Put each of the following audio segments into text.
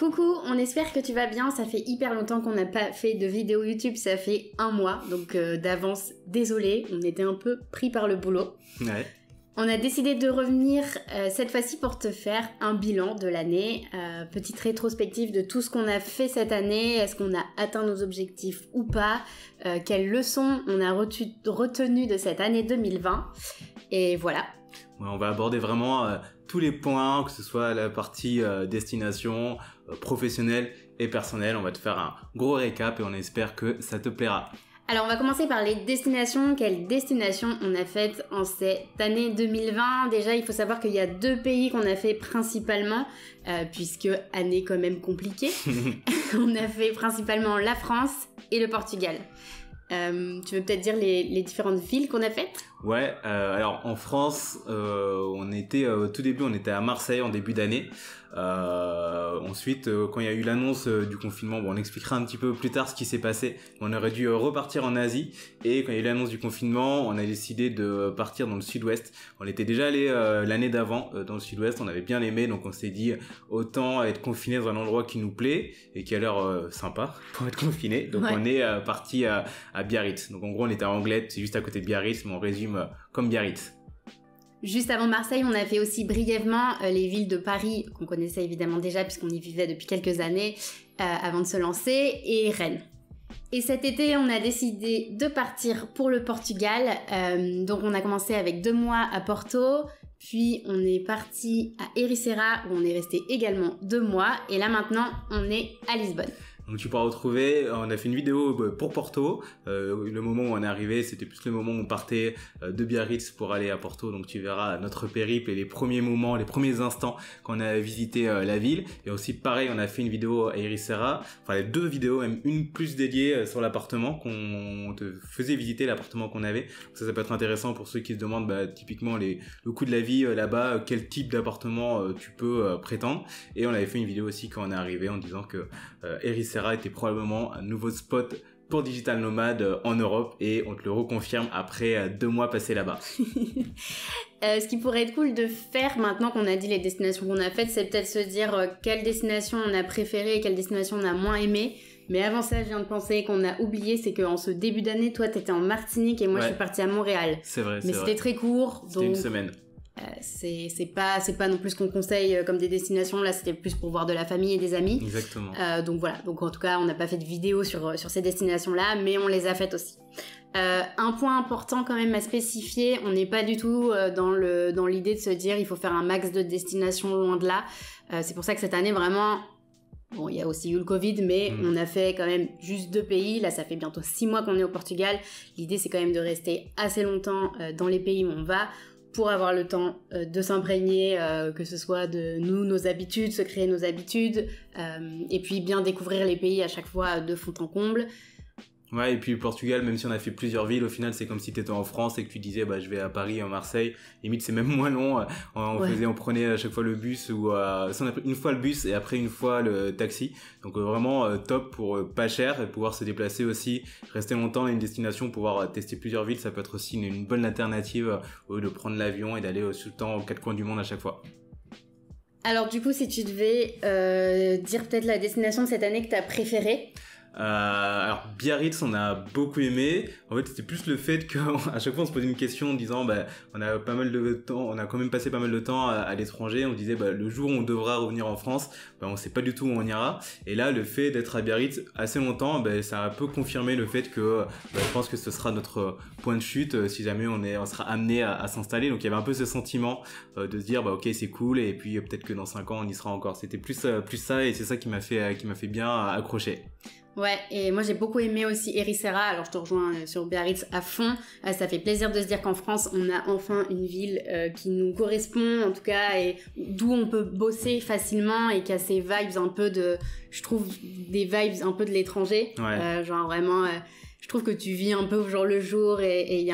Coucou, on espère que tu vas bien, ça fait hyper longtemps qu'on n'a pas fait de vidéo YouTube, ça fait 1 mois, donc d'avance, désolé, on était un peu pris par le boulot. Ouais. On a décidé de revenir cette fois-ci pour te faire un bilan de l'année, petite rétrospective de tout ce qu'on a fait cette année, est-ce qu'on a atteint nos objectifs ou pas, quelles leçons on a retenues de cette année 2020, et voilà. Ouais, on va aborder vraiment tous les points, que ce soit la partie destination, professionnelle et personnelle. On va te faire un gros récap et on espère que ça te plaira. Alors on va commencer par les destinations. Quelles destinations on a faites en cette année 2020 ? Déjà il faut savoir qu'il y a 2 pays qu'on a fait principalement, puisque année quand même compliquée. On a fait principalement la France et le Portugal. Tu veux peut-être dire les différentes villes qu'on a faites ? Ouais, alors en France, on était au tout début, on était à Marseille en début d'année. Ensuite, quand il y a eu l'annonce du confinement, bon, on expliquera un petit peu plus tard ce qui s'est passé. On aurait dû repartir en Asie, et quand il y a eu l'annonce du confinement, on a décidé de partir dans le sud-ouest. On était déjà allé l'année d'avant dans le sud-ouest, on avait bien aimé, donc on s'est dit autant être confiné dans un endroit qui nous plaît et qui a l'air sympa pour être confiné. Donc ouais. On est parti à Biarritz. Donc en gros, on était à Anglette, c'est juste à côté de Biarritz, mais on résume comme Biarritz. Juste avant Marseille, on a fait aussi brièvement les villes de Paris, qu'on connaissait évidemment déjà puisqu'on y vivait depuis quelques années avant de se lancer, et Rennes. Et cet été, on a décidé de partir pour le Portugal. Donc on a commencé avec 2 mois à Porto, puis on est parti à Ericeira où on est resté également 2 mois, et là maintenant on est à Lisbonne. Donc tu pourras retrouver, on a fait une vidéo pour Porto, le moment où on est arrivé, c'était plus le moment où on partait de Biarritz pour aller à Porto, donc tu verras notre périple et les premiers moments, les premiers instants qu'on a visité la ville. Et aussi pareil, on a fait une vidéo à Ericeira, enfin les 2 vidéos, même une plus dédiée sur l'appartement, qu'on te faisait visiter l'appartement qu'on avait. Donc ça peut être intéressant pour ceux qui se demandent typiquement le coût de la vie là-bas, quel type d'appartement tu peux prétendre. Et on avait fait une vidéo aussi quand on est arrivé en disant que Ericeira était probablement un nouveau spot pour digital nomade en Europe, et on te le reconfirme après 2 mois passés là-bas. Ce qui pourrait être cool de faire maintenant qu'on a dit les destinations qu'on a faites, c'est peut-être se dire quelle destination on a préférée et quelle destination on a moins aimé. Mais avant ça, je viens de penser qu'on a oublié, c'est qu'en ce début d'année, toi t'étais en Martinique et moi je suis partie à Montréal. C'est vrai, mais c'était très court. C'était une semaine. C'est pas non plus ce qu'on conseille comme des destinations, là c'était plus pour voir de la famille et des amis. Exactement. Donc voilà, donc en tout cas on n'a pas fait de vidéo sur ces destinations là, mais on les a faites aussi. Un point important quand même à spécifier, on n'est pas du tout dans l'idée de se dire il faut faire un max de destinations, loin de là. C'est pour ça que cette année vraiment, bon, il y a aussi eu le Covid, mais on a fait quand même juste 2 pays. Là, ça fait bientôt 6 mois qu'on est au Portugal. L'idée, c'est quand même de rester assez longtemps dans les pays où on va pour avoir le temps de s'imprégner, que ce soit de nous, nos habitudes, se créer nos habitudes, et puis bien découvrir les pays à chaque fois de fond en comble. Ouais, et puis le Portugal, même si on a fait plusieurs villes, au final c'est comme si t'étais en France et que tu disais je vais à Paris, à Marseille. Limite c'est même moins long. On prenait à chaque fois le bus, ou ça on a pris une fois le bus et après une fois le taxi. Donc vraiment top pour pas cher, et pouvoir se déplacer aussi, rester longtemps à une destination, pouvoir tester plusieurs villes, ça peut être aussi une bonne alternative au lieu de prendre l'avion et d'aller tout le temps aux 4 coins du monde à chaque fois. Alors du coup, si tu devais dire peut-être la destination de cette année que t'as préférée. Alors Biarritz, on a beaucoup aimé. En fait, c'était plus le fait qu'à chaque fois on se posait une question en disant on a pas mal de temps, on a quand même passé pas mal de temps à l'étranger. On disait le jour où on devra revenir en France, on sait pas du tout où on ira. Et là, le fait d'être à Biarritz assez longtemps, ça a un peu confirmé le fait que je pense que ce sera notre point de chute si jamais on sera amené à s'installer. Donc il y avait un peu ce sentiment de se dire ok, c'est cool, et puis peut-être que dans 5 ans on y sera encore. C'était plus ça, et c'est ça qui m'a fait bien accrocher. Ouais, et moi j'ai beaucoup aimé aussi Ericeira. Alors je te rejoins sur Biarritz à fond. Ça fait plaisir de se dire qu'en France on a enfin une ville qui nous correspond en tout cas, et d'où on peut bosser facilement, et qui a ces vibes un peu je trouve des vibes un peu de l'étranger. Ouais. Genre vraiment, je trouve que tu vis un peu au jour le jour, et il y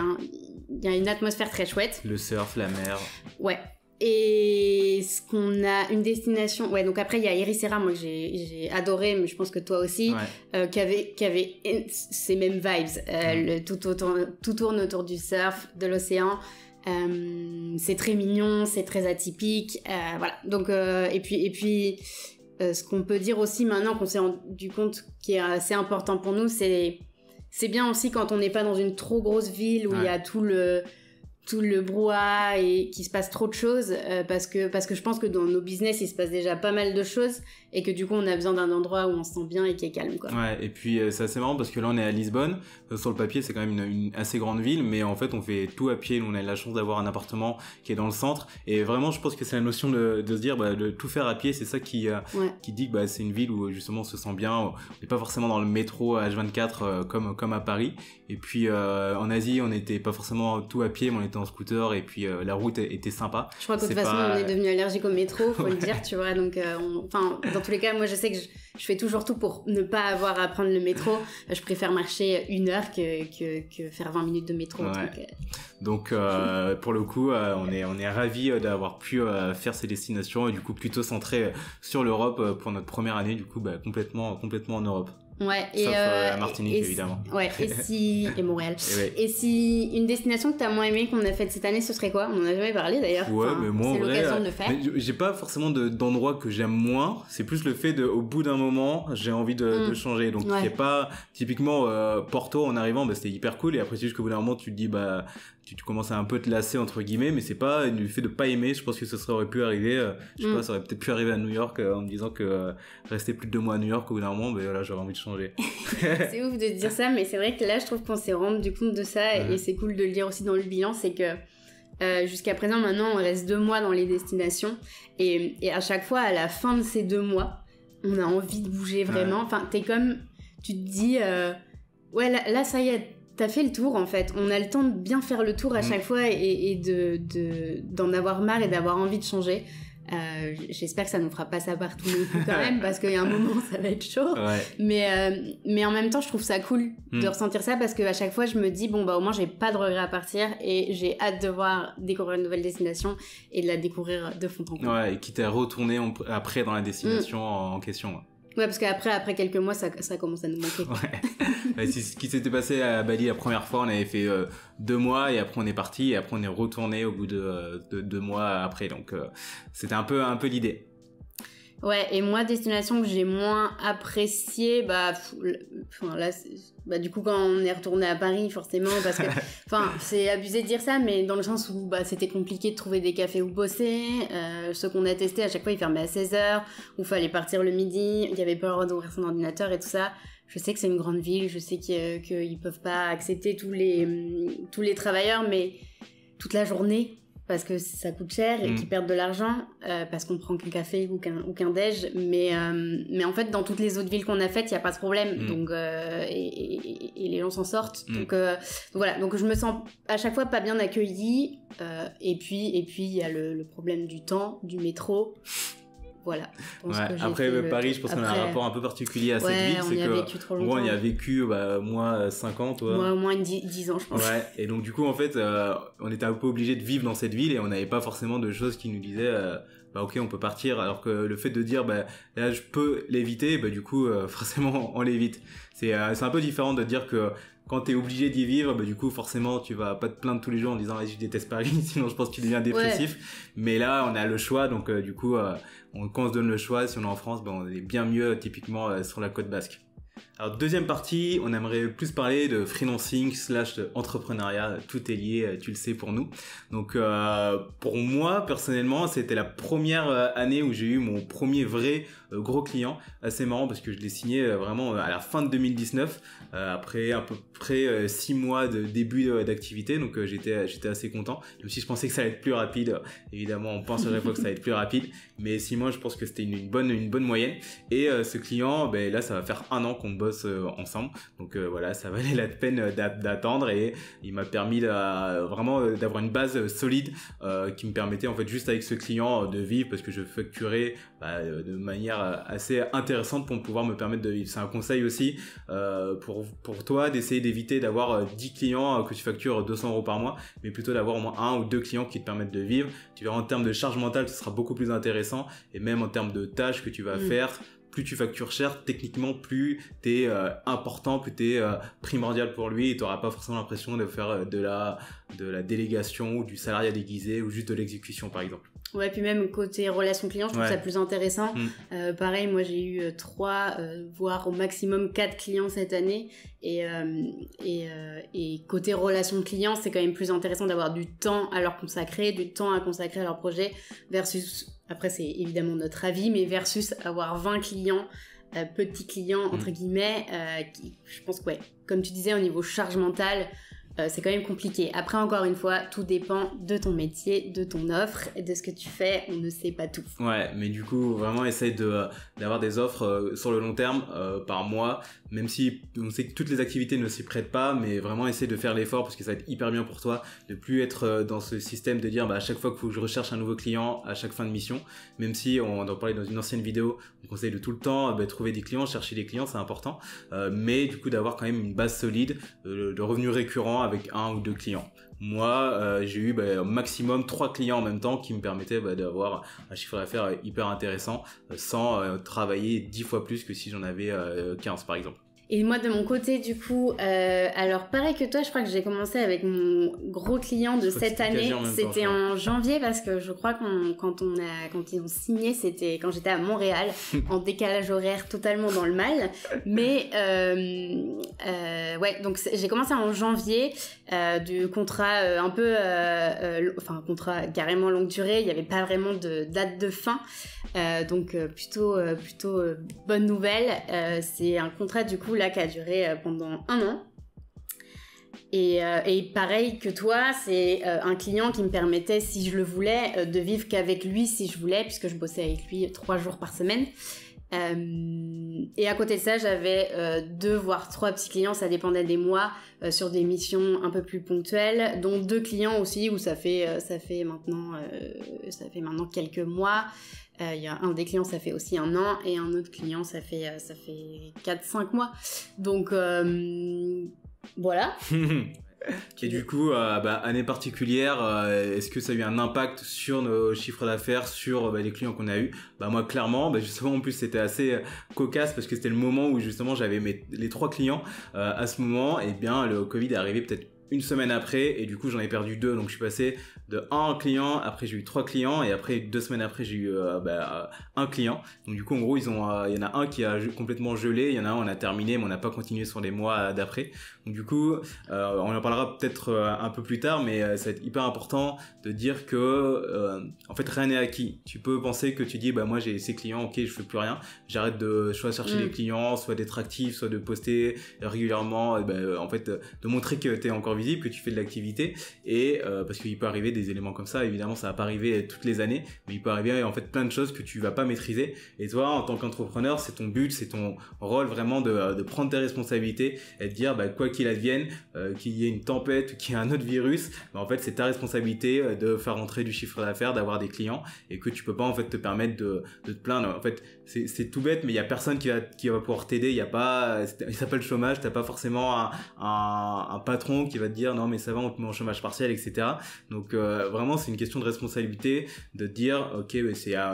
a une atmosphère très chouette. Le surf, la mer. Ouais. Et ce qu'on a une destination, ouais, donc après il y a Ericeira, moi j'ai adoré, mais je pense que toi aussi, qui avait ces mêmes vibes. Tout tourne autour du surf, de l'océan. C'est très mignon, c'est très atypique, voilà. Donc et puis ce qu'on peut dire aussi maintenant qu'on s'est rendu compte qui est assez important pour nous, c'est bien aussi quand on n'est pas dans une trop grosse ville où il y a tout le brouhaha et qu'il se passe trop de choses, parce que je pense que dans nos business il se passe déjà pas mal de choses et que du coup on a besoin d'un endroit où on se sent bien et qui est calme, quoi. Ouais, et puis c'est assez marrant parce que là on est à Lisbonne, sur le papier c'est quand même une assez grande ville, mais en fait on fait tout à pied. Nous on a la chance d'avoir un appartement qui est dans le centre, et vraiment je pense que c'est la notion de se dire de tout faire à pied, c'est ça qui dit que c'est une ville où justement on se sent bien, on n'est pas forcément dans le métro H24 comme à Paris. Et puis en Asie on n'était pas forcément tout à pied, mais on était en scooter, et puis la route était sympa. Je crois que de toute façon on est devenu allergique au métro, faut le dire, tu vois, donc dans tous les cas moi je sais que je fais toujours tout pour ne pas avoir à prendre le métro. Je préfère marcher 1 heure que faire 20 minutes de métro. Ouais. Donc pour le coup on est ravis d'avoir pu faire ces destinations, et du coup plutôt centré sur l'Europe pour notre première année, du coup complètement en Europe. Ouais, sauf la Martinique évidemment. Ouais, et Montréal. Et si une destination que t'as moins aimée qu'on a faite cette année, ce serait quoi? On en a jamais parlé d'ailleurs. Ouais, mais moi c'est l'occasion de le faire. J'ai pas forcément d'endroit que j'aime moins, c'est plus le fait au bout d'un moment, j'ai envie de changer. Donc il y a pas typiquement Porto en arrivant, c'était hyper cool, et après c'est juste qu'au bout d'un moment tu te dis tu commences à un peu te lasser entre guillemets, mais c'est pas du fait de pas aimer. Je pense que ça aurait pu arriver, je sais pas, ça aurait peut-être pu arriver à New York en me disant que rester plus de 2 mois à New York, au bout d'un moment voilà, j'avais envie de changer. C'est ouf de dire ça, mais c'est vrai que là je trouve qu'on s'est rendu compte de ça, et c'est cool de le dire aussi dans le bilan, c'est que jusqu'à présent maintenant on reste 2 mois dans les destinations, et à chaque fois à la fin de ces 2 mois on a envie de bouger vraiment. Enfin tu te dis ouais là ça y est, t'as fait le tour en fait. On a le temps de bien faire le tour à chaque fois, et d'en avoir marre et d'avoir envie de changer. J'espère que ça nous fera pas ça partout non plus quand même, parce qu'il y a un moment ça va être chaud. Mais en même temps je trouve ça cool de ressentir ça, parce qu'à chaque fois je me dis au moins j'ai pas de regrets à partir, et j'ai hâte de découvrir une nouvelle destination et de la découvrir de fond en comble. Ouais, et quitte à retourner après dans la destination en question. Ouais, parce qu'après quelques mois, ça commence à nous manquer. Ouais. C'est ce qui s'était passé à Bali la première fois. On avait fait 2 mois, et après on est parti, et après on est retourné au bout de 2 mois après. Donc c'était un peu l'idée. Ouais, et moi, destination que j'ai moins appréciée, là, du coup, quand on est retourné à Paris, forcément, parce que, c'est abusé de dire ça, mais dans le sens où, c'était compliqué de trouver des cafés où bosser. Ceux qu'on a testés, à chaque fois, ils fermaient à 16h, où fallait partir le midi, il y avait pas le droit d'ouvrir son ordinateur et tout ça. Je sais que c'est une grande ville, je sais qu'ils peuvent pas accepter tous les travailleurs, mais toute la journée, parce que ça coûte cher et qu'ils perdent de l'argent, parce qu'on prend qu'un café ou qu'un déj, mais en fait dans toutes les autres villes qu'on a faites il y a pas de problème, donc et les gens s'en sortent, donc voilà, donc je me sens à chaque fois pas bien accueillie, et puis il y a le problème du temps, du métro. Voilà. Après Paris, je pense qu'on a un rapport un peu particulier à cette ville, c'est que moi on y a vécu moi 5 ans, toi. Moi au moins 10 ans je pense. Ouais, et donc du coup en fait on était un peu obligé de vivre dans cette ville, et on n'avait pas forcément de choses qui nous disaient ok on peut partir, alors que le fait de dire là je peux l'éviter, du coup forcément on l'évite. C'est un peu différent de dire que quand t'es obligé d'y vivre, du coup forcément tu vas pas te plaindre tous les jours en disant je déteste Paris, sinon je pense que tu deviens dépressif. Mais là on a le choix, donc du coup quand on se donne le choix, si on est en France, on est bien mieux typiquement sur la côte basque. Alors deuxième partie, on aimerait plus parler de freelancing / entrepreneuriat, tout est lié, tu le sais, pour nous. Donc pour moi personnellement, c'était la première année où j'ai eu mon premier vrai gros client. Assez marrant parce que je l'ai signé vraiment à la fin de 2019, après à peu près 6 mois de début d'activité, donc j'étais assez content. Même si je pensais que ça allait être plus rapide, évidemment on pense à chaque fois que ça allait être plus rapide, mais 6 mois je pense que c'était une bonne moyenne. Et ce client, là ça va faire 1 an qu'on bosse ensemble, donc voilà, ça valait la peine d'attendre, et il m'a permis vraiment d'avoir une base solide qui me permettait en fait juste avec ce client de vivre, parce que je facturais de manière assez intéressante pour pouvoir me permettre de vivre. C'est un conseil aussi pour toi, d'essayer d'éviter d'avoir 10 clients que tu factures 200 € par mois, mais plutôt d'avoir au moins 1 ou 2 clients qui te permettent de vivre. Tu verras, en termes de charge mentale ce sera beaucoup plus intéressant, et même en termes de tâches que tu vas faire, plus tu factures cher, techniquement, plus t'es important, plus t'es primordial pour lui, et t'auras pas forcément l'impression de faire de la délégation ou du salariat déguisé ou juste de l'exécution, par exemple. Ouais, puis même côté relation client, je trouve ça plus intéressant. Pareil, moi j'ai eu 3, voire au maximum 4 clients cette année. Et côté relation client, c'est quand même plus intéressant d'avoir du temps à leur consacrer, du temps à consacrer à leur projet, versus, après c'est évidemment notre avis, mais versus avoir 20 clients, petits clients, entre guillemets, qui, je pense que, ouais, comme tu disais, au niveau charge mentale, c'est quand même compliqué. Après, encore une fois, tout dépend de ton métier, de ton offre et de ce que tu fais. On ne sait pas tout. Ouais, mais du coup, vraiment, essaye d'avoir des offres sur le long terme, par mois, même si on sait que toutes les activités ne s'y prêtent pas, mais vraiment essaye de faire l'effort parce que ça va être hyper bien pour toi de plus être dans ce système de dire à chaque fois qu'il faut que je recherche un nouveau client à chaque fin de mission, même si on en parlait dans une ancienne vidéo, on conseille de tout le temps trouver des clients, chercher des clients, c'est important, mais du coup d'avoir quand même une base solide de revenus récurrents avec 1 ou 2 clients. Moi, j'ai eu au maximum 3 clients en même temps qui me permettaient d'avoir un chiffre d'affaires hyper intéressant sans travailler 10 fois plus que si j'en avais 15 par exemple. Et moi, de mon côté, du coup, alors pareil que toi, je crois que j'ai commencé avec mon gros client de cette année. C'était en janvier parce que je crois quand ils ont signé, c'était quand j'étais à Montréal, en décalage horaire totalement dans le mal. Mais ouais, donc j'ai commencé en janvier, du contrat un peu, enfin contrat carrément longue durée. Il n'y avait pas vraiment de date de fin, donc plutôt bonne nouvelle. C'est un contrat du coup là qui a duré pendant 1 an. Et pareil que toi, c'est un client qui me permettait, si je le voulais, de vivre qu'avec lui si je voulais, puisque je bossais avec lui 3 jours par semaine. Et à côté de ça, j'avais 2 voire 3 petits clients, ça dépendait des mois, sur des missions un peu plus ponctuelles, dont 2 clients aussi où ça fait maintenant quelques mois. Il y a un des clients, ça fait aussi 1 an, et un autre client, ça fait 4-5 mois. Donc voilà. Et du coup, année particulière, est-ce que ça a eu un impact sur nos chiffres d'affaires, sur les clients qu'on a eu? Moi, clairement, justement, en plus, c'était assez cocasse parce que c'était le moment où justement j'avais les 3 clients à ce moment. Et bien, le Covid est arrivé peut-être 1 semaine après, et du coup j'en ai perdu 2, donc je suis passé de 1 client, après j'ai eu 3 clients, et après 2 semaines après j'ai eu 1 client. Donc du coup en gros il y en a un qui a complètement gelé, il y en a un on a terminé mais on n'a pas continué sur les mois d'après. Donc du coup on en parlera peut-être un peu plus tard, mais c'est hyper important de dire que en fait rien n'est acquis. Tu peux penser que tu dis moi j'ai ces clients, ok je fais plus rien, j'arrête de soit chercher des clients, soit d'être actif, soit de poster régulièrement, en fait de montrer que tu es encore visible, que tu fais de l'activité, et parce qu'il peut arriver des éléments comme ça, évidemment ça va pas arriver toutes les années, mais il peut arriver en fait plein de choses que tu vas pas maîtriser, et toi en tant qu'entrepreneur c'est ton but, c'est ton rôle vraiment de prendre tes responsabilités et de dire quoi qu'il advienne, qu'il y ait une tempête ou qu'il y ait un autre virus, en fait c'est ta responsabilité de faire rentrer du chiffre d'affaires, d'avoir des clients, et que tu peux pas en fait te permettre de te plaindre. En fait c'est tout bête, mais il y a personne qui va pouvoir t'aider, il y a pas, il s'appelle chômage, t'as pas forcément un patron qui va te dire non mais ça va on te met en chômage partiel, etc. Donc vraiment c'est une question de responsabilité, de dire ok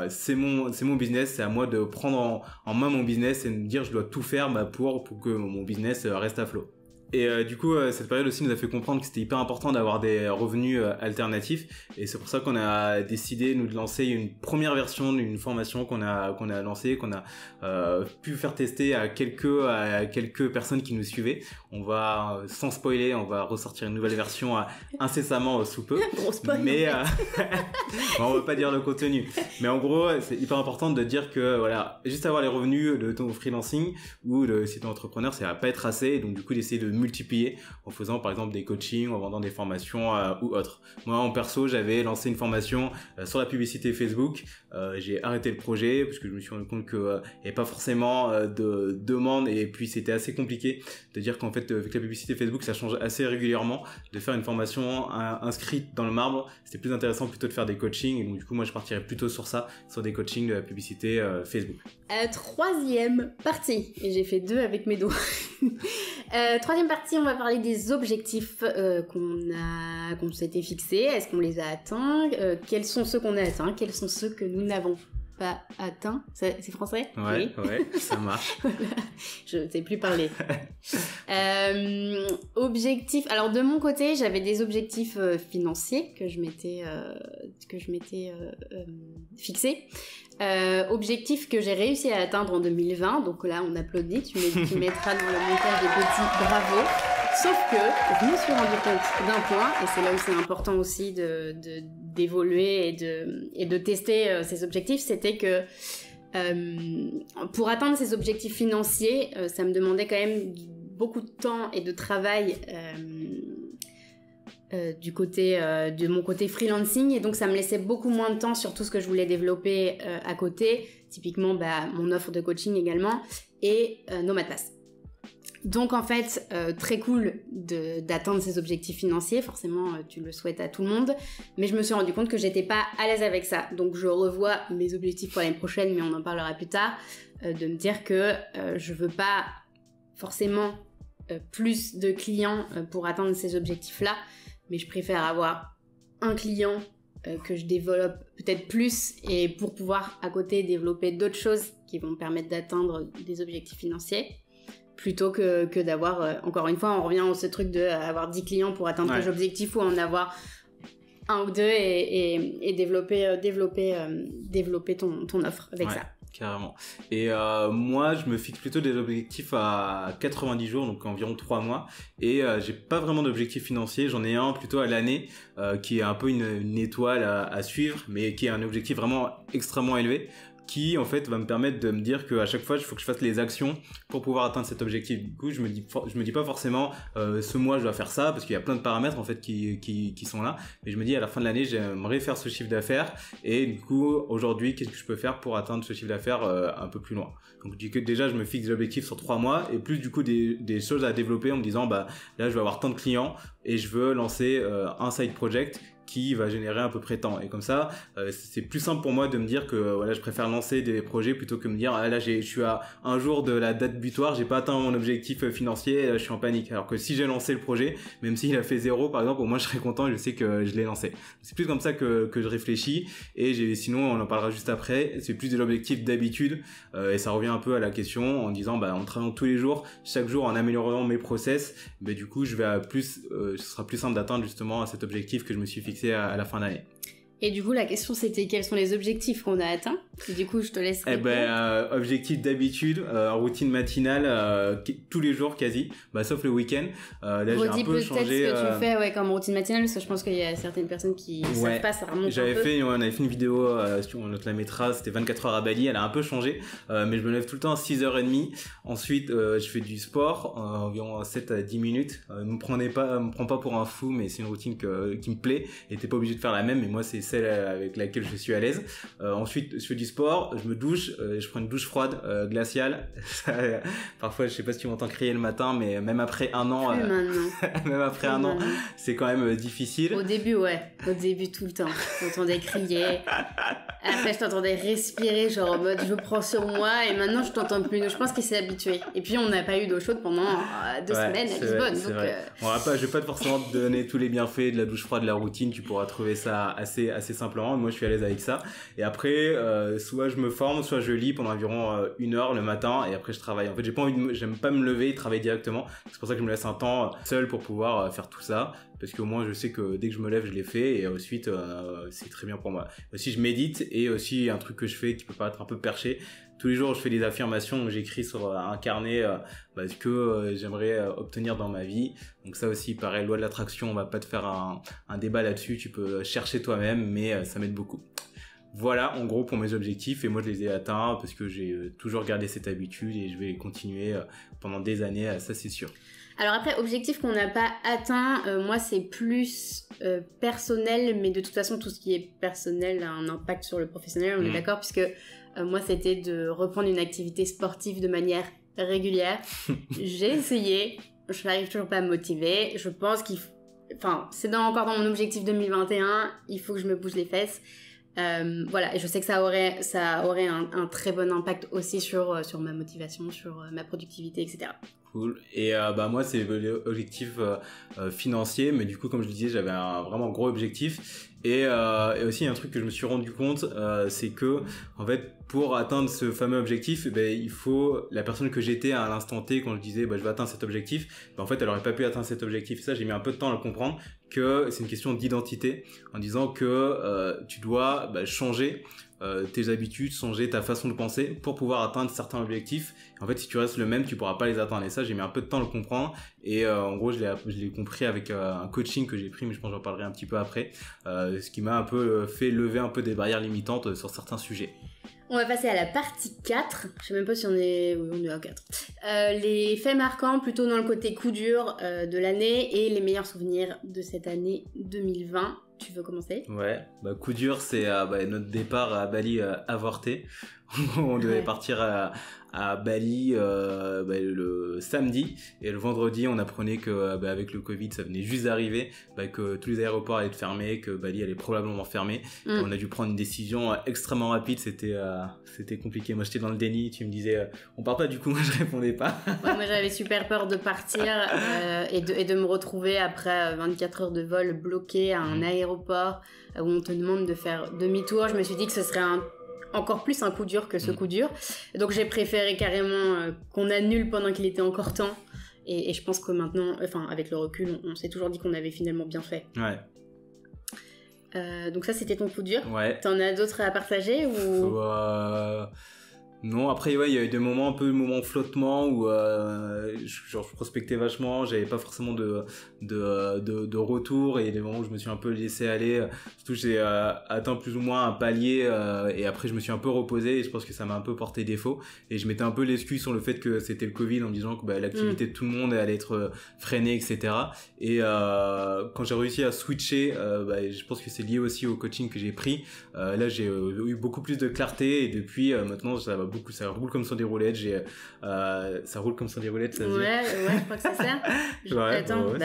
c'est mon business, c'est à moi de prendre en main mon business et de me dire je dois tout faire pour que mon business reste à flot. Et du coup, cette période aussi nous a fait comprendre que c'était hyper important d'avoir des revenus alternatifs, et c'est pour ça qu'on a décidé nous de lancer une première version d'une formation qu'on a lancée, qu'on a pu faire tester à quelques personnes qui nous suivaient. On va, sans spoiler, on va ressortir une nouvelle version incessamment sous peu. Gros spoil. Mais on va pas dire le contenu. Mais en gros, c'est hyper important de dire que voilà, juste avoir les revenus de ton freelancing ou si t'es entrepreneur, ça va pas être assez. Donc du coup, d'essayer de multiplier en faisant par exemple des coachings, en vendant des formations ou autres. Moi en perso, j'avais lancé une formation sur la publicité Facebook. J'ai arrêté le projet parce que je me suis rendu compte qu'il n'y avait pas forcément de demande, et puis c'était assez compliqué de dire qu'en fait avec la publicité Facebook ça change assez régulièrement. De faire une formation inscrite dans le marbre, c'était plus intéressant plutôt de faire des coachings, et donc du coup moi je partirais plutôt sur ça, sur des coachings de la publicité Facebook. 3e partie, et j'ai fait 2 avec mes doigts. 3e partie, on va parler des objectifs qu'on s'était fixés. Est-ce qu'on les a atteints? Quels sont ceux qu'on a atteints? Quels sont ceux que nous n'avons pas atteint. C'est français? Ouais, oui. Ouais, ça marche. Voilà. Je ne sais plus parler. Objectif. Alors de mon côté, j'avais des objectifs financiers que je m'étais fixés. Objectif que j'ai réussi à atteindre en 2020. Donc là, on applaudit. Tu mettras dans le montage des petits bravo. Sauf que je me suis rendu compte d'un point, et c'est là où c'est important aussi d'évoluer et de tester ces objectifs, c'était que pour atteindre ces objectifs financiers, ça me demandait quand même beaucoup de temps et de travail de mon côté freelancing, et donc ça me laissait beaucoup moins de temps sur tout ce que je voulais développer à côté, typiquement mon offre de coaching également, et Nomadpass. Donc en fait, très cool d'atteindre ces objectifs financiers, forcément tu le souhaites à tout le monde, mais je me suis rendu compte que j'étais pas à l'aise avec ça. Donc je revois mes objectifs pour l'année prochaine, mais on en parlera plus tard, de me dire que je veux pas forcément plus de clients pour atteindre ces objectifs-là, mais je préfère avoir un client que je développe peut-être plus, et pour pouvoir à côté développer d'autres choses qui vont me permettre d'atteindre des objectifs financiers, plutôt que d'avoir, encore une fois, on revient à ce truc d'avoir 10 clients pour atteindre tes objectifs, ou en avoir un ou deux et développer ton offre avec ça. Carrément. Et moi, je me fixe plutôt des objectifs à 90 jours, donc environ 3 mois. Et j'ai pas vraiment d'objectif financier. J'en ai un plutôt à l'année, qui est un peu une étoile à suivre, mais qui est un objectif vraiment extrêmement élevé, qui en fait va me permettre de me dire qu'à chaque fois il faut que je fasse les actions pour pouvoir atteindre cet objectif. Du coup je me dis pas forcément ce mois je dois faire ça, parce qu'il y a plein de paramètres en fait qui sont là, mais je me dis à la fin de l'année j'aimerais faire ce chiffre d'affaires, et du coup aujourd'hui qu'est-ce que je peux faire pour atteindre ce chiffre d'affaires un peu plus loin. Donc du coup déjà je me fixe des objectifs sur 3 mois, et plus du coup des choses à développer en me disant là je vais avoir tant de clients et je veux lancer un side project qui va générer à peu près tant, et comme ça c'est plus simple pour moi de me dire que voilà, je préfère lancer des projets plutôt que me dire là je suis à un jour de la date butoir, j'ai pas atteint mon objectif financier, là, je suis en panique. Alors que si j'ai lancé le projet, même s'il a fait 0 par exemple, au moins je serais content, je sais que je l'ai lancé. C'est plus comme ça que je réfléchis, et sinon on en parlera juste après, c'est plus des objectifs d'habitude, et ça revient un peu à la question en disant en travaillant tous les jours, chaque jour en améliorant mes process, du coup je vais ce sera plus simple d'atteindre justement cet objectif que je me suis fixé à la fin d'année. Et du coup, la question c'était quels sont les objectifs qu'on a atteints. Et du coup, je te laisse répondre. Objectif d'habitude, routine matinale tous les jours quasi, sauf le week-end. Là, j'ai un peu changé. Ce que tu fais comme routine matinale, parce que je pense qu'il y a certaines personnes qui savent pas, ça remonte un peu. On avait fait une vidéo, on te la mettra, c'était 24 heures à Bali, elle a un peu changé, mais je me lève tout le temps à 6h30. Ensuite, je fais du sport, environ 7 à 10 minutes. Me prends pas pour un fou, mais c'est une routine qui me plaît, et t'es pas obligé de faire la même, mais moi c'est celle avec laquelle je suis à l'aise. Ensuite, je fais du sport, je me douche, je prends une douche froide glaciale. Parfois, je sais pas si tu m'entends crier le matin, mais même après un an, même après un an, c'est quand même difficile. Au début, tout le temps, je t'entendais crier. Après, je t'entendais respirer, genre en mode je prends sur moi, et maintenant je t'entends plus. Donc, je pense qu'il s'est habitué. Et puis, on n'a pas eu d'eau chaude pendant 2 semaines à Lisbonne. Donc, bon, je vais pas forcément te donner tous les bienfaits de la douche froide, de la routine. Tu pourras trouver ça assez simplement. Moi, je suis à l'aise avec ça. Et après, soit je me forme, soit je lis pendant environ 1 heure le matin, et après je travaille. En fait, j'aime pas me lever et travailler directement. C'est pour ça que je me laisse un temps seul pour pouvoir faire tout ça, parce qu'au moins je sais que dès que je me lève, je l'ai fait, et ensuite c'est très bien pour moi. Aussi, je médite, et aussi un truc que je fais qui peut paraître un peu perché. Tous les jours, je fais des affirmations, j'écris sur un carnet ce que j'aimerais obtenir dans ma vie. Donc ça aussi, pareil, loi de l'attraction, on va pas te faire un débat là-dessus, tu peux chercher toi-même, mais ça m'aide beaucoup. Voilà, en gros, pour mes objectifs, et moi je les ai atteints parce que j'ai toujours gardé cette habitude, et je vais continuer pendant des années, ça c'est sûr. Alors après, objectif qu'on n'a pas atteint, moi c'est plus personnel, mais de toute façon tout ce qui est personnel a un impact sur le professionnel, on est d'accord, puisque moi c'était de reprendre une activité sportive de manière régulière. J'ai essayé, je n'arrive toujours pas à me motiver, je pense c'est encore dans mon objectif 2021, il faut que je me bouge les fesses. Voilà, et je sais que ça aurait un très bon impact aussi sur ma motivation, sur ma productivité, etc. Cool. Et moi, c'est l'objectif financier, mais du coup, comme je le disais, j'avais un vraiment gros objectif. Et aussi, un truc que je me suis rendu compte, c'est que, en fait, pour atteindre ce fameux objectif, il faut la personne que j'étais à l'instant T, quand je disais je vais atteindre cet objectif, en fait, elle aurait pas pu atteindre cet objectif. Et ça, j'ai mis un peu de temps à le comprendre, que c'est une question d'identité, en disant que tu dois changer tes habitudes, changer ta façon de penser pour pouvoir atteindre certains objectifs. En fait, si tu restes le même, tu pourras pas les atteindre. Et ça, j'ai mis un peu de temps à le comprendre. Et en gros, je l'ai compris avec un coaching que j'ai pris, mais je pense que j'en parlerai un petit peu après. Ce qui m'a un peu fait lever un peu des barrières limitantes sur certains sujets. On va passer à la partie 4. Je sais même pas si on est... Oui, on est à 4. Les faits marquants, plutôt dans le côté coup dur de l'année et les meilleurs souvenirs de cette année 2020. Tu veux commencer ? Ouais, coup dur, c'est notre départ à Bali avorté. On devait partir à Bali le samedi, et le vendredi on apprenait que avec le Covid ça venait juste d'arriver, que tous les aéroports allaient être fermés, que Bali allait probablement fermer. On a dû prendre une décision extrêmement rapide. C'était compliqué. Moi j'étais dans le déni, tu me disais on part pas, du coup moi je répondais pas. Ouais, moi j'avais super peur de partir et de me retrouver après 24 heures de vol bloqué à un aéroport où on te demande de faire demi-tour. Je me suis dit que ce serait encore plus un coup dur que ce coup dur. Donc j'ai préféré carrément qu'on annule pendant qu'il était encore temps. Et je pense que maintenant, avec le recul, on s'est toujours dit qu'on avait finalement bien fait. Ouais. Donc ça, c'était ton coup dur. Ouais. T'en as d'autres à partager ou... Non, après il y a eu des moments moments flottement où je prospectais vachement, j'avais pas forcément de retour, et des moments où je me suis un peu laissé aller. Surtout j'ai atteint plus ou moins un palier et après je me suis un peu reposé, et je pense que ça m'a un peu porté défaut, et je mettais un peu l'excuse sur le fait que c'était le Covid, en me disant que l'activité de tout le monde allait être freinée, etc. Et quand j'ai réussi à switcher, je pense que c'est lié aussi au coaching que j'ai pris. Là j'ai eu beaucoup plus de clarté, et depuis maintenant ça roule comme sur des roulettes. Ça roule comme sur des roulettes, ça se dit. Ouais, je crois que c'est ça.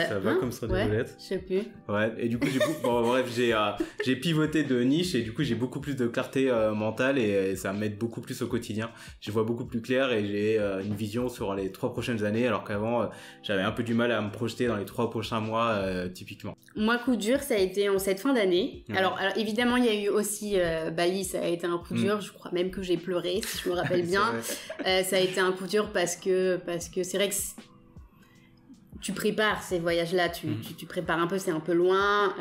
Ça va comme sur des roulettes. Je sais plus. Ouais, et du coup j'ai pivoté de niche, et du coup j'ai beaucoup plus de clarté mentale, et ça m'aide beaucoup plus au quotidien. Je vois beaucoup plus clair, et j'ai une vision sur les 3 prochaines années, alors qu'avant j'avais un peu du mal à me projeter dans les 3 prochains mois typiquement. Moi, coup dur, ça a été en cette fin d'année. Alors évidemment, il y a eu aussi Bali, ça a été un coup dur. Je crois même que j'ai pleuré, si je me rappelle bien. Ça a été un coup dur parce que c'est vrai que tu prépares ces voyages-là, tu prépares un peu, c'est un peu loin.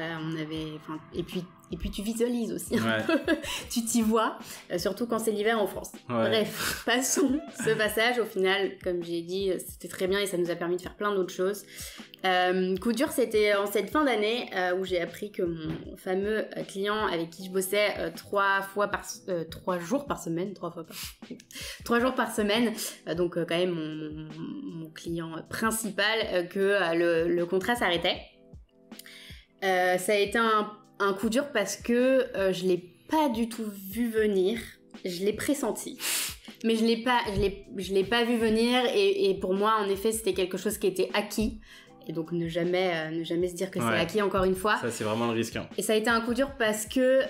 Et puis tu visualises aussi un peu, tu t'y vois, surtout quand c'est l'hiver en France. Ouais. Bref, passons ce passage. Au final, comme j'ai dit, c'était très bien et ça nous a permis de faire plein d'autres choses. Coup dur, c'était en cette fin d'année où j'ai appris que mon fameux client avec qui je bossais 3 jours par semaine, donc quand même mon client principal, que le contrat s'arrêtait. Ça a été un coup dur parce que je l'ai pas du tout vu venir. Je l'ai pressenti, mais je l'ai pas vu venir, et pour moi en effet c'était quelque chose qui était acquis, et donc ne jamais se dire que c'est acquis, encore une fois. Ça c'est vraiment le risque. Et ça a été un coup dur parce que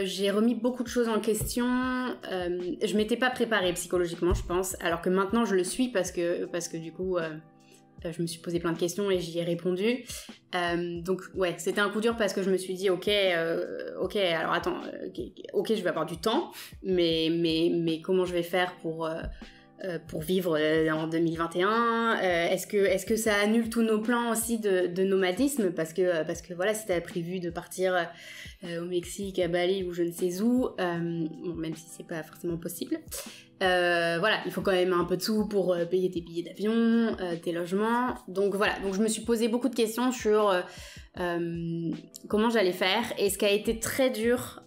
j'ai remis beaucoup de choses en question. Je m'étais pas préparée psychologiquement, je pense, alors que maintenant je le suis parce que du coup je me suis posé plein de questions et j'y ai répondu. Donc ouais, c'était un coup dur parce que je me suis dit ok, alors attends, ok, je vais avoir du temps, mais comment je vais faire pour vivre en 2021? Est-ce que ça annule tous nos plans aussi de nomadisme, parce que voilà, si t'as prévu de partir au Mexique, à Bali ou je ne sais où, même si c'est pas forcément possible, voilà, il faut quand même un peu de sous pour payer tes billets d'avion, tes logements. Donc voilà, donc je me suis posé beaucoup de questions sur comment j'allais faire, et ce qui a été très dur,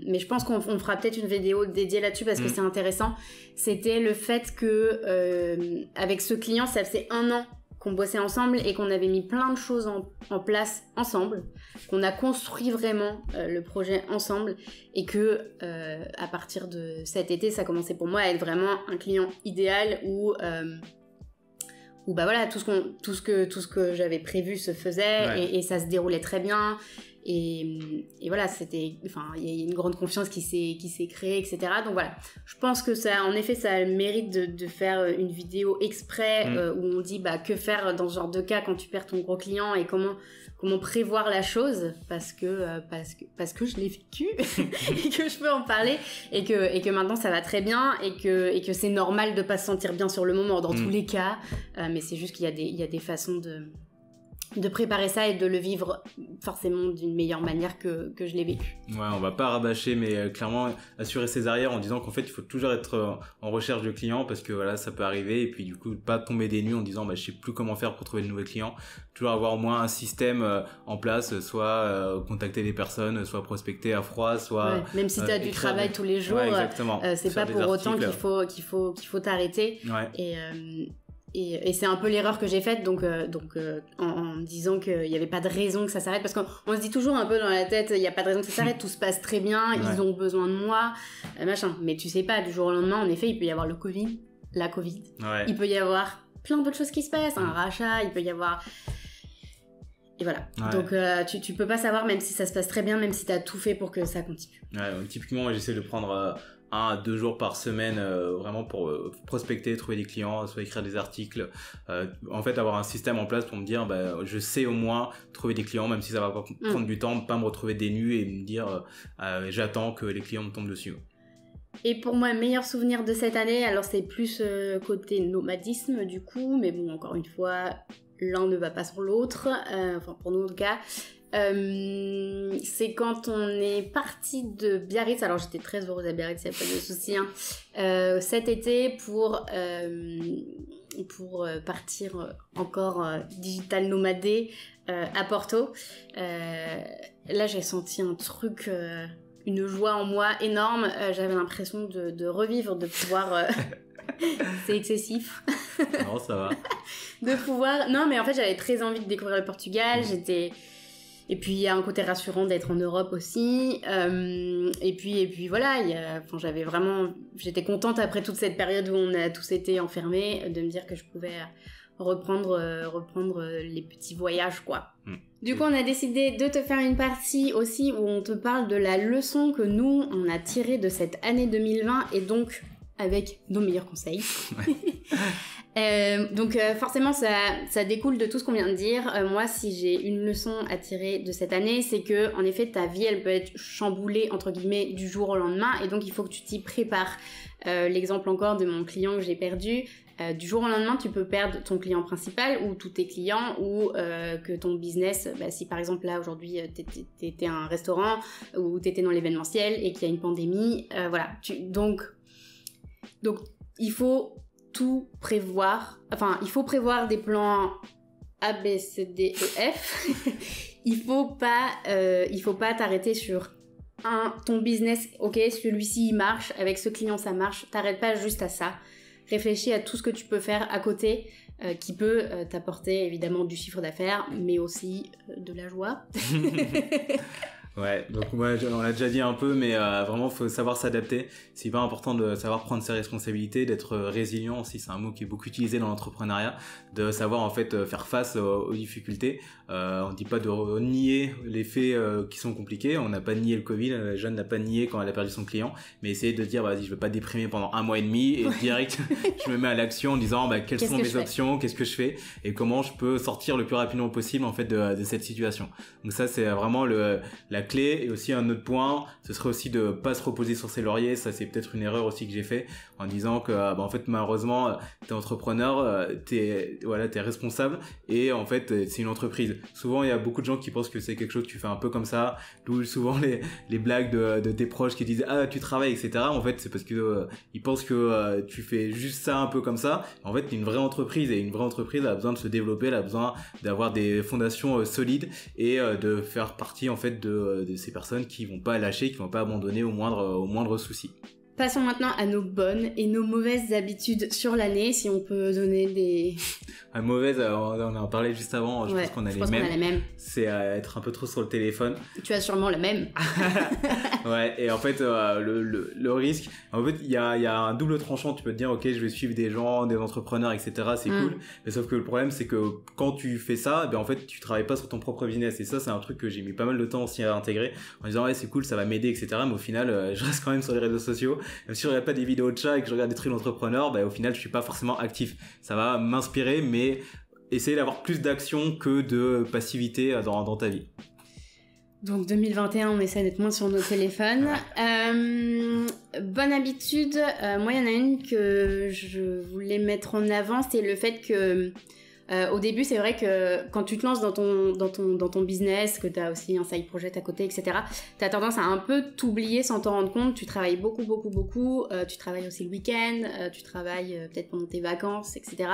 mais je pense qu'on fera peut-être une vidéo dédiée là-dessus parce que c'est intéressant, c'était le fait que avec ce client, ça faisait 1 an qu'on bossait ensemble et qu'on avait mis plein de choses en place ensemble, qu'on a construit vraiment le projet ensemble, et que à partir de cet été, ça commençait pour moi à être vraiment un client idéal où bah voilà, tout ce que j'avais prévu se faisait, et ça se déroulait très bien. Et voilà, il y a une grande confiance qui s'est créée, etc. Donc voilà, je pense que ça, en effet, ça a le mérite de faire une vidéo exprès où on dit que faire dans ce genre de cas quand tu perds ton gros client et comment prévoir la chose, parce que je l'ai vécu et que je peux en parler et que maintenant ça va très bien et que c'est normal de pas se sentir bien sur le moment dans tous les cas, mais c'est juste qu'il y a des façons de préparer ça et de le vivre forcément d'une meilleure manière que je l'ai vécu. Ouais, on va pas rabâcher, mais clairement assurer ses arrières en disant qu'en fait il faut toujours être en recherche de clients, parce que voilà, ça peut arriver, et puis du coup pas tomber des nues en disant je sais plus comment faire pour trouver de nouveaux clients. Toujours avoir au moins un système en place, soit contacter des personnes, soit prospecter à froid, soit même si tu as du travail tous les jours, c'est pas pour autant qu'il faut t'arrêter. Et c'est un peu l'erreur que j'ai faite, donc en disant qu'il n'y avait pas de raison que ça s'arrête, parce qu'on se dit toujours un peu dans la tête, il n'y a pas de raison que ça s'arrête, tout se passe très bien, ils ont besoin de moi, machin. Mais tu sais pas, du jour au lendemain, en effet, il peut y avoir la Covid, il peut y avoir plein d'autres choses qui se passent, un rachat, il peut y avoir... Et voilà. Donc tu peux pas savoir, même si ça se passe très bien, même si t'as tout fait pour que ça continue. Typiquement, moi, j'essaie de prendre 1 à 2 jours par semaine vraiment pour prospecter, trouver des clients, soit écrire des articles, en fait avoir un système en place pour me dire je sais au moins trouver des clients, même si ça va pas prendre du temps, pas me retrouver des nues et me dire j'attends que les clients me tombent dessus. Et pour moi, meilleur souvenir de cette année, alors c'est plus côté nomadisme du coup, mais bon, encore une fois, l'un ne va pas sans l'autre, enfin pour nous en tout cas. C'est quand on est parti de Biarritz, alors j'étais très heureuse à Biarritz, il n'y a pas de souci, cet été pour partir encore digital nomadé à Porto. Là j'ai senti un truc, une joie en moi énorme, j'avais l'impression de revivre, de pouvoir... c'est excessif. Non, ça va. De pouvoir... Non, mais en fait j'avais très envie de découvrir le Portugal, Et puis il y a un côté rassurant d'être en Europe aussi, et puis voilà, j'étais contente après toute cette période où on a tous été enfermés, de me dire que je pouvais reprendre les petits voyages quoi. Du coup on a décidé de te faire une partie aussi où on te parle de la leçon que nous on a tirée de cette année 2020 et donc avec nos meilleurs conseils. Donc forcément ça découle de tout ce qu'on vient de dire. Moi si j'ai une leçon à tirer de cette année, c'est que en effet ta vie elle peut être chamboulée entre guillemets du jour au lendemain, et donc il faut que tu t'y prépares. L'exemple encore de mon client que j'ai perdu, du jour au lendemain tu peux perdre ton client principal ou tous tes clients, ou que ton business, si par exemple là aujourd'hui t'étais un restaurant ou t'étais dans l'événementiel et qu'il y a une pandémie, voilà, donc il faut tout prévoir, enfin il faut prévoir des plans A, B, C, D, E, F. il faut pas t'arrêter sur ton business, ok, celui-ci il marche, avec ce client ça marche, t'arrêtes pas juste à ça, réfléchis à tout ce que tu peux faire à côté qui peut t'apporter évidemment du chiffre d'affaires mais aussi de la joie. Ouais, donc moi on l'a déjà dit un peu, mais vraiment faut savoir s'adapter. C'est hyper important de savoir prendre ses responsabilités, d'être résilient aussi, c'est un mot qui est beaucoup utilisé dans l'entrepreneuriat, de savoir en fait faire face aux difficultés. On dit pas de nier les faits qui sont compliqués, on n'a pas nié le Covid, Jeanne n'a pas nié quand elle a perdu son client, mais essayer de dire vas-y je vais pas déprimer pendant 1 mois et demi et direct je me mets à l'action en disant quelles sont mes options, qu'est-ce que je fais et comment je peux sortir le plus rapidement possible en fait de cette situation. Donc ça c'est vraiment la clé. Et aussi un autre point, ce serait aussi de pas se reposer sur ses lauriers. Ça c'est peut-être une erreur aussi que j'ai fait en disant que en fait malheureusement t'es entrepreneur, t'es responsable et en fait c'est une entreprise. Souvent il y a beaucoup de gens qui pensent que c'est quelque chose que tu fais un peu comme ça, d'où souvent les blagues de tes proches qui disent tu travailles etc. En fait c'est parce que ils pensent que tu fais juste ça un peu comme ça. En fait t'es une vraie entreprise, et une vraie entreprise a besoin de se développer, elle a besoin d'avoir des fondations solides et de faire partie en fait de ces personnes qui vont pas lâcher, qui vont pas abandonner au moindre souci. passons maintenant à nos bonnes et nos mauvaises habitudes sur l'année, si on peut donner des... Mauvaise, on en parlait juste avant, je pense qu'on a les mêmes. C'est être un peu trop sur le téléphone. Tu as sûrement le même. Ouais, et en fait, le risque, en fait, il y a un double tranchant. Tu peux te dire, ok, je vais suivre des gens, des entrepreneurs, etc. C'est cool. Mais sauf que le problème, c'est que quand tu fais ça, ben en fait, tu travailles pas sur ton propre business. Et ça, c'est un truc que j'ai mis pas mal de temps aussi à intégrer, en disant, ouais, c'est cool, ça va m'aider, etc. Mais au final, je reste quand même sur les réseaux sociaux. Même si je regarde pas des vidéos de chat et que je regarde des trucs d'entrepreneurs, ben au final, je suis pas forcément actif. Ça va m'inspirer, mais essayer d'avoir plus d'action que de passivité dans ta vie. Donc 2021, on essaie d'être moins sur nos téléphones. Bonne habitude, moi il y en a une que je voulais mettre en avant, c'est le fait que au début, c'est vrai que quand tu te lances dans ton business, que tu as aussi un side project à côté, etc., tu as tendance à un peu t'oublier sans t'en rendre compte. Tu travailles beaucoup. Tu travailles aussi le week-end, tu travailles peut-être pendant tes vacances, etc.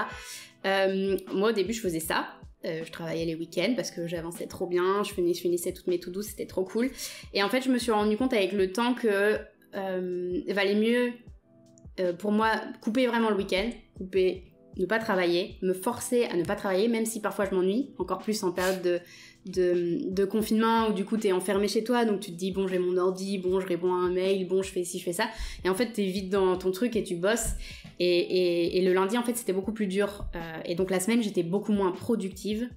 Moi, au début, je faisais ça. Je travaillais les week-ends parce que j'avançais trop bien. Je finissais toutes mes to-do, c'était trop cool. Et en fait, je me suis rendu compte avec le temps que valait mieux, pour moi, couper vraiment le week-end, ne pas travailler, me forcer à ne pas travailler, même si parfois je m'ennuie, encore plus en période de confinement où du coup t'es enfermé chez toi, donc tu te dis bon j'ai mon ordi, bon je réponds à un mail, bon je fais ci, je fais ça, et en fait t'es vite dans ton truc et tu bosses, et le lundi en fait c'était beaucoup plus dur, et donc la semaine j'étais beaucoup moins productive.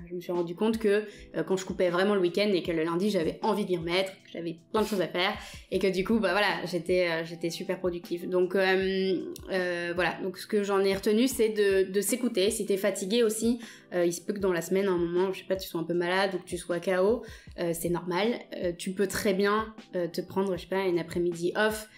Je me suis rendu compte que quand je coupais vraiment le week-end et que le lundi j'avais envie d'y remettre, que j'avais plein de choses à faire et que du coup bah voilà j'étais super productive. Donc voilà, donc ce que j'en ai retenu c'est de s'écouter. Si t'es fatigué aussi, il se peut que dans la semaine à un moment, je sais pas, tu sois un peu malade ou que tu sois KO, c'est normal. Tu peux très bien te prendre, je sais pas, une après-midi off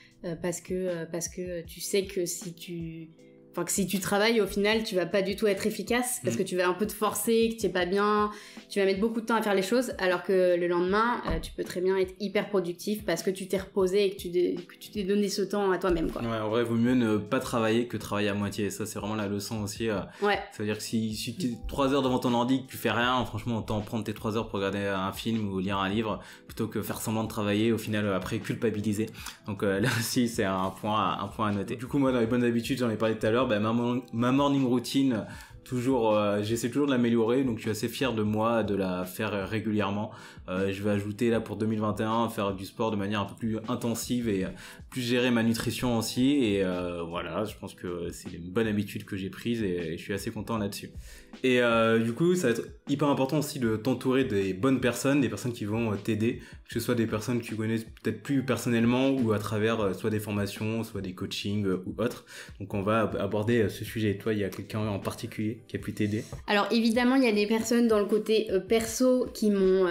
parce que tu sais que si tu travailles, au final, tu vas pas du tout être efficace parce que tu vas un peu te forcer, que tu es pas bien, tu vas mettre beaucoup de temps à faire les choses, alors que le lendemain, tu peux très bien être hyper productif parce que tu t'es reposé et que tu t'es donné ce temps à toi-même, quoi. Ouais, en vrai, vaut mieux ne pas travailler que travailler à moitié. Ça, c'est vraiment la leçon aussi. Ouais. Ça veut dire que si tu es 3 heures devant ton ordi, que tu fais rien, franchement, autant prendre tes 3 heures pour regarder un film ou lire un livre plutôt que faire semblant de travailler, au final, après, culpabiliser. Donc là aussi, c'est un point à noter. Du coup, moi, dans les bonnes habitudes, j'en ai parlé tout à l'heure, ma morning routine, j'essaie toujours de l'améliorer, donc je suis assez fier de moi de la faire régulièrement. Je vais ajouter là pour 2021 faire du sport de manière un peu plus intensive et plus gérer ma nutrition aussi, et voilà, je pense que c'est une bonne habitude que j'ai prise et je suis assez content là-dessus. Et du coup, ça va être hyper important aussi de t'entourer des bonnes personnes, des personnes qui vont t'aider, que ce soit des personnes que tu connais peut-être plus personnellement ou à travers soit des formations, soit des coachings ou autres. Donc on va aborder ce sujet. Et toi, il y a quelqu'un en particulier qui a pu t'aider? Alors évidemment, il y a des personnes dans le côté perso qui m'ont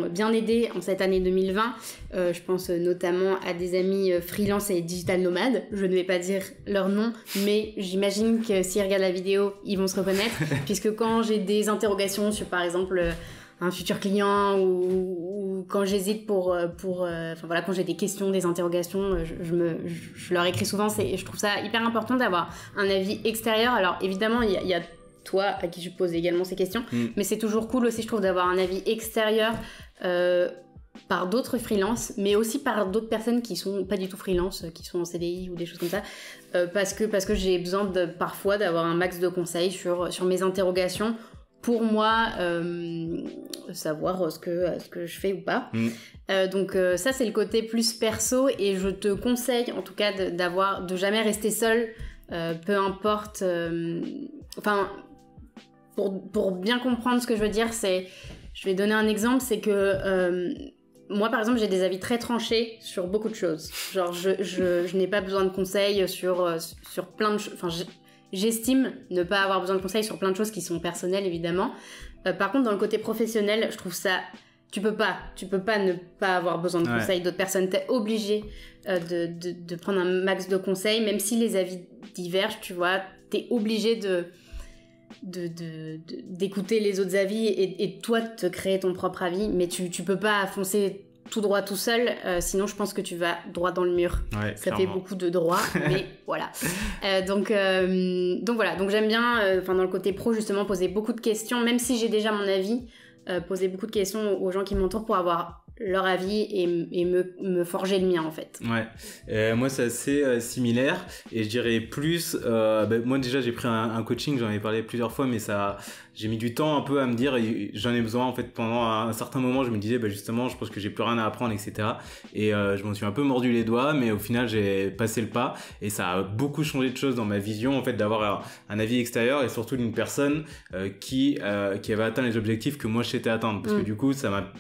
bien aidé en cette année 2020. Je pense notamment à des amis freelance et digital nomades. Je ne vais pas dire leur nom, mais j'imagine que s'ils regardent la vidéo, ils vont se reconnaître, puisque quand j'ai des interrogations sur par exemple un futur client ou quand j'hésite quand j'ai des questions, des interrogations, je leur écris souvent. Je trouve ça hyper important d'avoir un avis extérieur. Alors évidemment, il y a toi à qui je pose également ces questions, mais c'est toujours cool aussi, je trouve, d'avoir un avis extérieur par d'autres freelances, mais aussi par d'autres personnes qui sont pas du tout freelance, qui sont en CDI ou des choses comme ça, parce que j'ai besoin parfois d'avoir un max de conseils sur mes interrogations pour moi savoir ce que je fais ou pas. Donc ça c'est le côté plus perso, et je te conseille en tout cas de jamais rester seul, peu importe, pour bien comprendre ce que je veux dire, je vais donner un exemple, c'est que moi par exemple j'ai des avis très tranchés sur beaucoup de choses, genre je n'ai pas besoin de conseils sur plein de choses, j'estime ne pas avoir besoin de conseils sur plein de choses qui sont personnelles évidemment. Par contre dans le côté professionnel, je trouve ça, tu peux pas ne pas avoir besoin de conseils d'autres personnes, t'es obligé de prendre un max de conseils, même si les avis divergent, tu vois, t'es obligé d'écouter les autres avis et toi de te créer ton propre avis, mais tu peux pas foncer tout droit tout seul, sinon je pense que tu vas droit dans le mur. Ouais, ça clairement. fait beaucoup de droit, mais voilà. Donc voilà, donc j'aime bien dans le côté pro justement poser beaucoup de questions, même si j'ai déjà mon avis, poser beaucoup de questions aux gens qui m'entourent pour avoir leur avis et me forger le mien en fait. Ouais, moi c'est assez similaire et je dirais plus, moi déjà j'ai pris un coaching, j'en ai parlé plusieurs fois, mais j'ai mis du temps un peu à me dire, j'en ai besoin en fait. Pendant un certain moment je me disais justement je pense que j'ai plus rien à apprendre, etc. Et je m'en suis un peu mordu les doigts, mais au final j'ai passé le pas et ça a beaucoup changé de choses dans ma vision en fait, d'avoir un avis extérieur et surtout d'une personne qui avait atteint les objectifs que moi je souhaitais atteindre, parce que du coup ça m'a...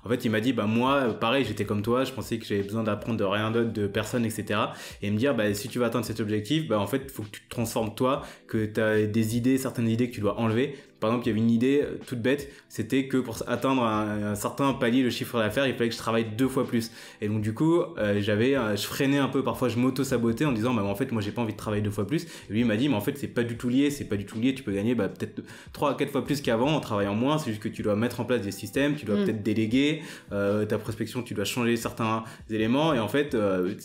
En fait, il m'a dit, moi, pareil, j'étais comme toi, je pensais que j'avais besoin d'apprendre de rien d'autre, de personne, etc. Et me dire, si tu veux atteindre cet objectif, en fait, il faut que tu te transformes toi, que tu as des idées, certaines idées que tu dois enlever. Par exemple, il y avait une idée toute bête, c'était que pour atteindre un certain palier de chiffre d'affaires, il fallait que je travaille 2 fois plus. Et donc, du coup, je freinais un peu, parfois je m'auto-sabotais en disant, en fait, moi, j'ai pas envie de travailler 2 fois plus. Et lui, il m'a dit, mais en fait, c'est pas du tout lié, tu peux gagner peut-être 3 à 4 fois plus qu'avant en travaillant moins, c'est juste que tu dois mettre en place des systèmes, tu dois peut-être déléguer, ta prospection, tu dois changer certains éléments. Et en fait,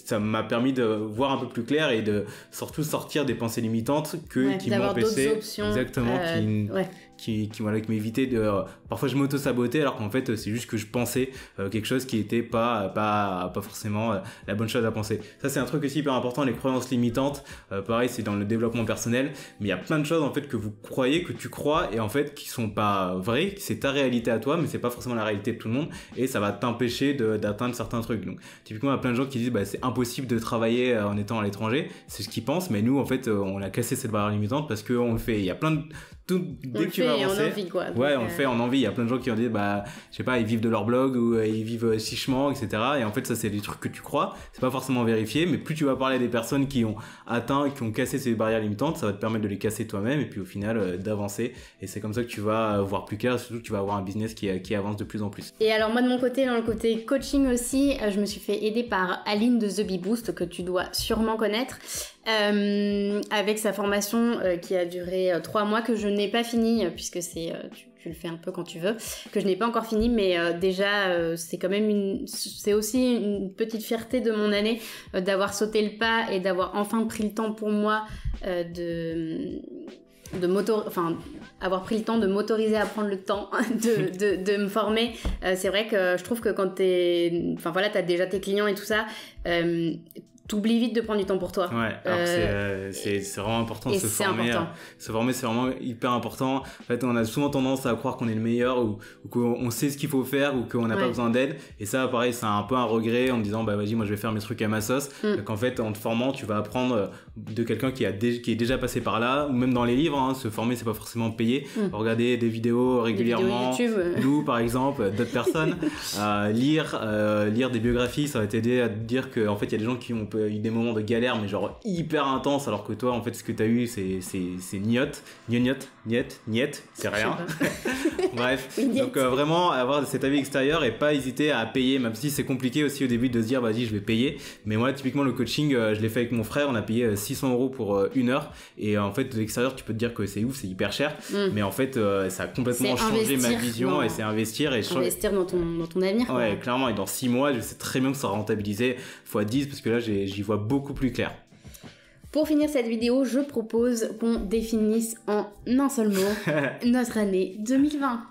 ça m'a permis de voir un peu plus clair et de surtout sortir des pensées limitantes qui m'empêchaient. Exactement, qui m'évitait de... parfois je m'auto-sabotais alors qu'en fait c'est juste que je pensais quelque chose qui était pas forcément la bonne chose à penser. Ça c'est un truc aussi hyper important, les croyances limitantes. Pareil, c'est dans le développement personnel, mais il y a plein de choses en fait que vous croyez, que tu crois, et en fait qui sont pas vraies, c'est ta réalité à toi, mais c'est pas forcément la réalité de tout le monde, et ça va t'empêcher d'atteindre certains trucs. Donc typiquement il y a plein de gens qui disent c'est impossible de travailler en étant à l'étranger, c'est ce qu'ils pensent, mais nous en fait on a cassé cette barrière limitante parce qu'on le fait. Il y a plein de... dès que tu vas avancer, on le fait en envie. Il y a plein de gens qui ont dit je sais pas, ils vivent de leur blog ou ils vivent chichement, etc. Et en fait ça c'est des trucs que tu crois, c'est pas forcément vérifié, mais plus tu vas parler à des personnes qui ont atteint, qui ont cassé ces barrières limitantes, ça va te permettre de les casser toi-même et puis au final d'avancer. Et c'est comme ça que tu vas voir plus clair, surtout que tu vas avoir un business qui avance de plus en plus. Et alors moi de mon côté, dans le côté coaching aussi, je me suis fait aider par Aline de The Bee Boost, que tu dois sûrement connaître, avec sa formation qui a duré 3 mois, que je n'ai pas fini, puisque c'est tu le fais un peu quand tu veux, que je n'ai pas encore fini, mais déjà c'est quand même c'est aussi une petite fierté de mon année d'avoir sauté le pas et d'avoir enfin pris le temps pour moi avoir pris le temps de m'autoriser à prendre le temps de me former. C'est vrai que je trouve que quand t'as déjà tes clients et tout ça, t'oublies vite de prendre du temps pour toi. Ouais, alors c'est vraiment important de se former. Se former, c'est vraiment hyper important. En fait, on a souvent tendance à croire qu'on est le meilleur ou qu'on sait ce qu'il faut faire ou qu'on n'a pas besoin d'aide. Et ça, pareil, c'est un peu un regret en me disant, vas-y, moi je vais faire mes trucs à ma sauce. Qu'en fait, en te formant, tu vas apprendre de quelqu'un qui est déjà passé par là, ou même dans les livres. Se former, c'est pas forcément payé. Regarder des vidéos régulièrement. Des vidéos YouTube. Nous, par exemple, d'autres personnes. Lire des biographies, ça va t'aider à te dire qu'en fait, il y a des gens qui ont eu des moments de galère mais genre hyper intenses, alors que toi en fait ce que t'as eu c'est niet, c'est rien. Bref, donc vraiment avoir cet avis extérieur et pas hésiter à payer, même si c'est compliqué aussi au début de se dire vas-y je vais payer. Mais moi typiquement le coaching je l'ai fait avec mon frère, on a payé 600 € pour 1 heure, et en fait de l'extérieur tu peux te dire que c'est ouf, c'est hyper cher, mais en fait ça a complètement changé ma vision, et c'est investir dans ton avenir. Ouais, clairement, et dans 6 mois je sais très bien que ça sera rentabilisé x10, parce que là j'y vois beaucoup plus clair. Pour finir cette vidéo, je propose qu'on définisse en un seul mot notre année 2020.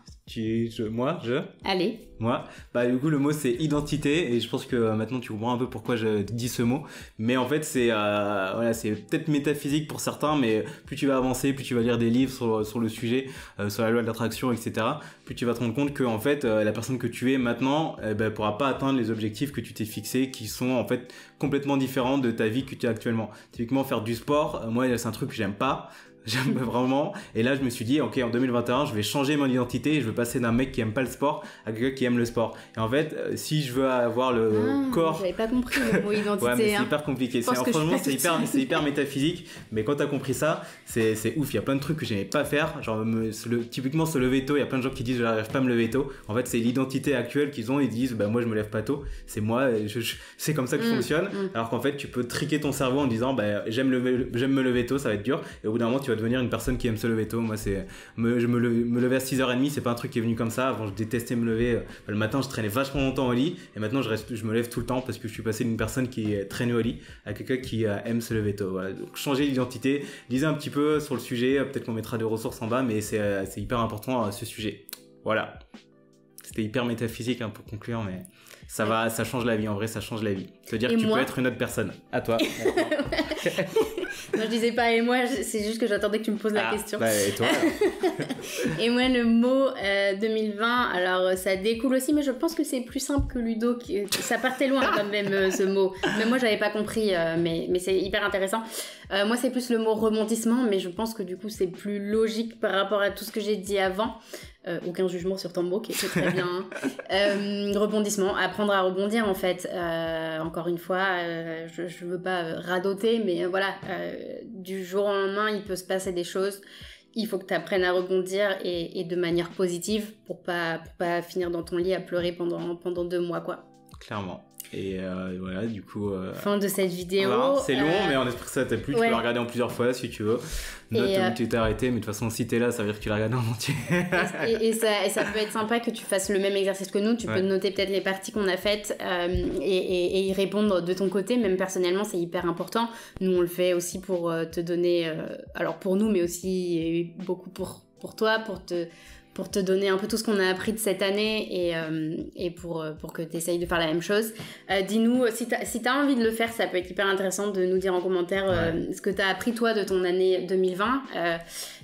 Allez. Moi, du coup le mot c'est identité, et je pense que maintenant tu comprends un peu pourquoi je dis ce mot. Mais en fait c'est peut-être métaphysique pour certains, mais plus tu vas avancer, plus tu vas lire des livres sur le sujet, sur la loi de l'attraction, etc., plus tu vas te rendre compte que en fait la personne que tu es maintenant pourra pas atteindre les objectifs que tu t'es fixés, qui sont en fait complètement différents de ta vie que tu as actuellement. Typiquement faire du sport, moi c'est un truc que j'aime pas. J'aime vraiment, et là je me suis dit ok, en 2021 je vais changer mon identité et je vais passer d'un mec qui aime pas le sport à quelqu'un qui aime le sport. Et en fait si je veux avoir le corps... J'avais pas compris le mot identité. Ouais, mais c'est hyper compliqué, franchement c'est hyper métaphysique, mais quand t'as compris ça c'est ouf. Il y a plein de trucs que j'aimais pas faire, genre typiquement se lever tôt. Il y a plein de gens qui disent j'arrive pas à me lever tôt. En fait c'est l'identité actuelle qu'ils ont, ils disent moi je me lève pas tôt, c'est moi, c'est comme ça que je fonctionne. Alors qu'en fait tu peux triquer ton cerveau en disant j'aime me lever tôt, ça va être dur, et au bout d'un moment tu vas devenir une personne qui aime se lever tôt. Moi me lever à 6h30, c'est pas un truc qui est venu comme ça. Avant je détestais me lever, le matin je traînais vachement longtemps au lit, et maintenant je me lève tout le temps parce que je suis passé d'une personne qui traînait au lit à quelqu'un qui aime se lever tôt. Voilà. Donc changer d'identité, lisez un petit peu sur le sujet, peut-être qu'on mettra des ressources en bas, mais c'est hyper important ce sujet. Voilà. c'était hyper métaphysique pour conclure, mais ça change la vie. En vrai, ça change la vie. C'est-à-dire que tu peux être une autre personne. À toi. Non, je disais pas et moi, c'est juste que j'attendais que tu me poses la question. Et toi Et moi, le mot 2020, alors ça découle aussi, mais je pense que c'est plus simple que Ludo. Ça partait loin quand même, ce mot. Mais moi, j'avais pas compris, mais c'est hyper intéressant. Moi, c'est plus le mot rebondissement, mais je pense que du coup, c'est plus logique par rapport à tout ce que j'ai dit avant. Aucun jugement sur ton mot, qui est très bien. Rebondissement, apprendre à rebondir en fait. Encore une fois, je veux pas radoter, mais voilà, du jour au lendemain, il peut se passer des choses. Il faut que tu apprennes à rebondir et de manière positive pour pas finir dans ton lit à pleurer pendant 2 mois, quoi. Clairement. Et voilà, du coup... Fin de cette vidéo. Voilà, c'est long, mais on espère que ça t'a plu. Tu peux la regarder en plusieurs fois si tu veux. Note où tu t'es arrêté, mais de toute façon, si t'es là, ça veut dire que tu l'as regardé en entier. et ça peut être sympa que tu fasses le même exercice que nous. Tu peux noter peut-être les parties qu'on a faites et y répondre de ton côté. Même personnellement, c'est hyper important. Nous, on le fait aussi pour te donner... alors pour nous, mais aussi beaucoup pour toi, pour te donner un peu tout ce qu'on a appris de cette année et pour que tu essayes de faire la même chose. Dis-nous, si t'as envie de le faire, ça peut être hyper intéressant de nous dire en commentaire ce que t'as appris toi de ton année 2020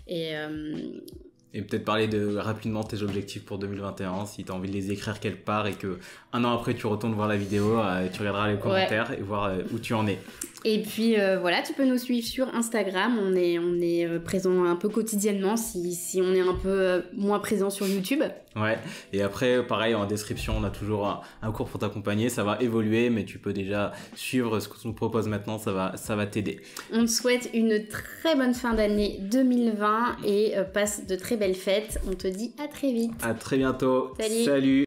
et peut-être parler rapidement de tes objectifs pour 2021, si tu as envie de les écrire quelque part et que un an après tu retournes voir la vidéo, tu regarderas les commentaires et voir où tu en es. Et puis voilà, tu peux nous suivre sur Instagram, on est présent un peu quotidiennement si on est un peu moins présent sur YouTube. Ouais, et après pareil en description on a toujours un cours pour t'accompagner, ça va évoluer mais tu peux déjà suivre ce qu'on nous propose maintenant, ça va t'aider. On te souhaite une très bonne fin d'année 2020 et passe de très belles fêtes, on te dit à très vite. À très bientôt. Salut. Salut.